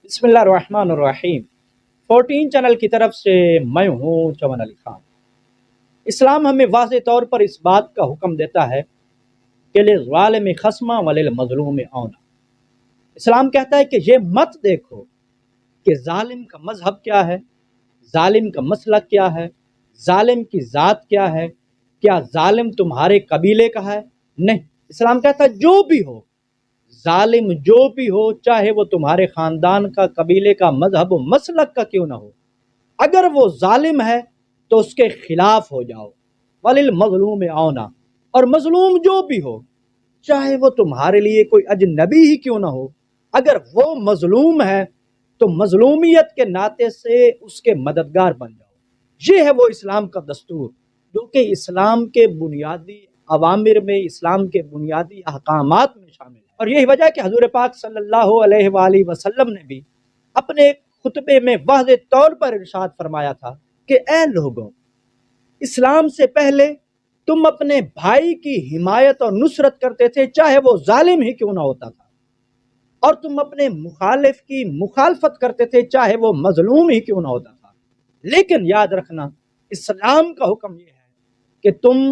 بسم اللہ الرحمن الرحیم 14 چینل کی طرف سے میں ہوں چمن علی خان۔ اسلام ہمیں واضح طور پر اس بات کا حکم دیتا ہے کہ للظالم خصما وللمظلوم اونا۔ اسلام کہتا ہے کہ یہ مت دیکھو کہ ظالم کا مذہب کیا ہے، ظالم کا مسلک کیا ہے، ظالم کی ذات کیا ہے، کیا ظالم تمہارے قبیلے کا ہے۔ نہیں، اسلام کہتا ہے جو بھی ہو، ظالم جو بھی ہو، چاہے وہ تمہارے خاندان کا، قبیلے کا، مذہب و مسلک کا کیوں نہ ہو، اگر وہ ظالم ہے تو اس کے خلاف ہو جاؤ۔ وَلِلْمَظْلُومِ اونا، اور مظلوم جو بھی ہو، چاہے وہ تمہارے لیے کوئی اجنبی ہی کیوں نہ ہو، اگر وہ مظلوم ہے تو مظلومیت کے ناطے سے اس کے مددگار بن جاؤ۔ یہ ہے وہ اسلام کا دستور جو کہ اسلام کے بنیادی اوامر میں، اسلام کے بنیادی احکامات میں شامل ہے۔ اور یہی وجہ ہے کہ حضور پاک صلی اللہ علیہ وآلہ وسلم نے بھی اپنے ایک خطبے میں واضح طور پر ارشاد فرمایا تھا کہ اے لوگوں، اسلام سے پہلے تم اپنے بھائی کی حمایت اور نصرت کرتے تھے، چاہے وہ ظالم ہی کیوں نہ ہوتا تھا، اور تم اپنے مخالف کی مخالفت کرتے تھے، چاہے وہ مظلوم ہی کیوں نہ ہوتا تھا۔ لیکن یاد رکھنا، اسلام کا حکم یہ ہے کہ تم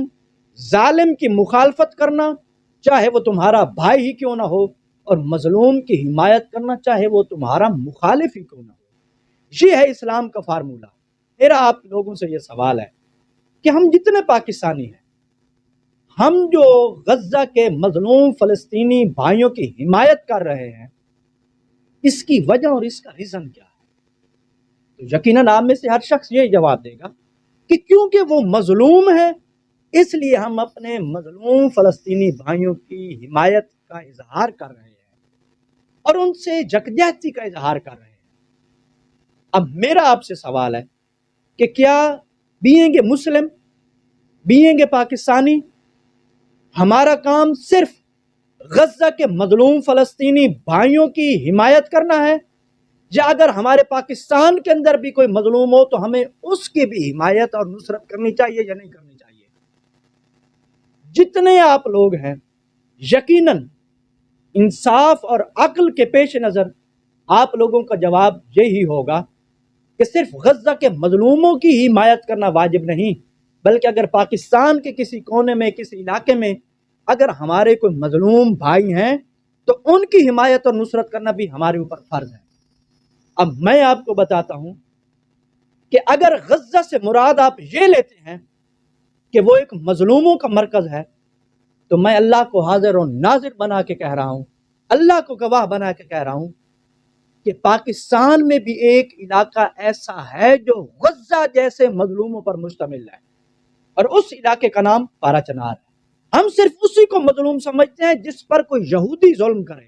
ظالم کی مخالفت کرنا، چاہے وہ تمہارا بھائی ہی کیوں نہ ہو، اور مظلوم کی حمایت کرنا، چاہے وہ تمہارا مخالف ہی کیوں نہ ہو۔ یہ ہے اسلام کا فارمولہ۔ میرا آپ لوگوں سے یہ سوال ہے کہ ہم جتنے پاکستانی ہیں، ہم جو غزہ کے مظلوم فلسطینی بھائیوں کی حمایت کر رہے ہیں، اس کی وجہ اور اس کا ریزن کیا ہے؟ تو یقیناً آپ میں سے ہر شخص یہ جواب دے گا کہ کیونکہ وہ مظلوم ہے، اس لیے ہم اپنے مظلوم فلسطینی بھائیوں کی حمایت کا اظہار کر رہے ہیں اور ان سے یکجہتی کا اظہار کر رہے ہیں۔ اب میرا آپ سے سوال ہے کہ کیا being a Muslim, being a Pakistani, ہمارا کام صرف غزہ کے مظلوم فلسطینی بھائیوں کی حمایت کرنا ہے، یا اگر ہمارے پاکستان کے اندر بھی کوئی مظلوم ہو تو ہمیں اس کی بھی حمایت اور نصرت کرنی چاہیے یا نہیں کرنی چاہیے؟ جتنے آپ لوگ ہیں، یقیناً انصاف اور عقل کے پیش نظر آپ لوگوں کا جواب یہی ہوگا کہ صرف غزہ کے مظلوموں کی ہی حمایت کرنا واجب نہیں، بلکہ اگر پاکستان کے کسی کونے میں، کسی علاقے میں اگر ہمارے کوئی مظلوم بھائی ہیں تو ان کی حمایت اور نصرت کرنا بھی ہمارے اوپر فرض ہے۔ اب میں آپ کو بتاتا ہوں کہ اگر غزہ سے مراد آپ یہ لیتے ہیں کہ وہ ایک مظلوموں کا مرکز ہے، تو میں اللہ کو حاضر و ناظر بنا کے کہہ رہا ہوں، اللہ کو گواہ بنا کے کہہ رہا ہوں کہ پاکستان میں بھی ایک علاقہ ایسا ہے جو غزہ جیسے مظلوموں پر مشتمل ہے، اور اس علاقے کا نام پارا چنار ہے۔ ہم صرف اسی کو مظلوم سمجھتے ہیں جس پر کوئی یہودی ظلم کرے۔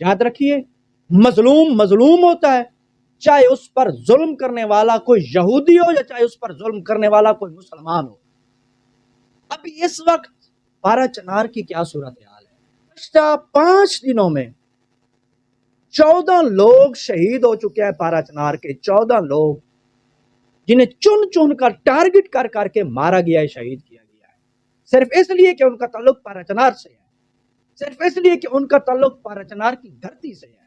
یاد رکھیے، مظلوم مظلوم ہوتا ہے، چاہے اس پر ظلم کرنے والا کوئی یہودی ہو یا چاہے اس پر ظلم کرنے والا کوئی مسلمان ہو۔ اب اس وقت پارا چنار کی کیا صورتحال ہے؟ گزشتہ 5 دنوں میں 14 لوگ شہید ہو چکے ہیں پارا چنار کے، 14 لوگ جنہیں چن چن کر، ٹارگٹ کر کر کے مارا گیا ہے، شہید کیا گیا ہے، صرف اس لیے کہ ان کا تعلق پارا چنار سے ہے، صرف اس لیے کہ ان کا تعلق پارا چنار کی دھرتی سے ہے۔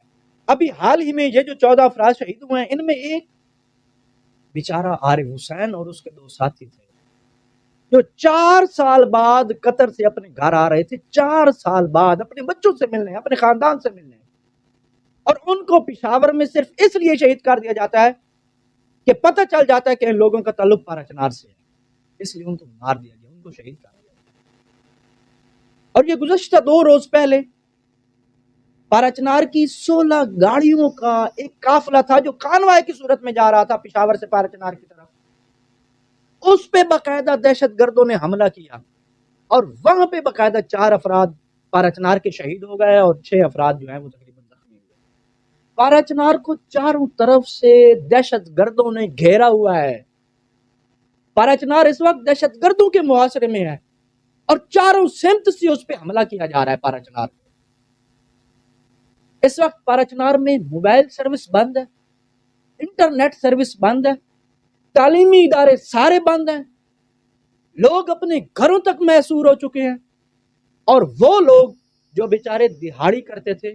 ابھی حال ہی میں یہ جو 14 افراد شہید ہوئے ہیں، ان میں ایک بیچارہ عارف حسین اور اس کے 2 ساتھی تھے جو 4 سال بعد قطر سے اپنے گھر آ رہے تھے، 4 سال بعد اپنے بچوں سے ملنے، اپنے خاندان سے ملنے، اور ان کو پشاور میں صرف اس لیے شہید کر دیا جاتا ہے کہ پتہ چل جاتا ہے کہ ان لوگوں کا تعلق پارا چنار سے ہے، اس لیے ان کو مار دیا گیا، ان کو شہید کر دیا گیا۔ اور یہ گزشتہ 2 روز پہلے پارا چنار کی 16 گاڑیوں کا ایک قافلہ تھا جو کانوائے کی صورت میں جا رہا تھا پشاور سے پارا چنار کی طرف، اس پہ باقاعدہ دہشت گردوں نے حملہ کیا، اور وہاں پہ باقاعدہ 4 افراد پارا چنار کے شہید ہو گئے اور 6 افراد جو ہیں وہ تقریباً زخمی ہوئے۔ پارا چنار کو چاروں طرف سے دہشت گردوں نے گھیرا ہوا ہے۔ پارا چنار اس وقت دہشت گردوں کے محاصرے میں ہے اور چاروں سمت سے اس پہ حملہ کیا جا رہا ہے۔ پارا چنار اس وقت پارا چنار میں موبائل سروس بند ہے، انٹرنیٹ سروس بند ہے، تعلیمی ادارے سارے بند ہیں، لوگ اپنے گھروں تک محصور ہو چکے ہیں، اور وہ لوگ جو بیچارے دہاڑی کرتے تھے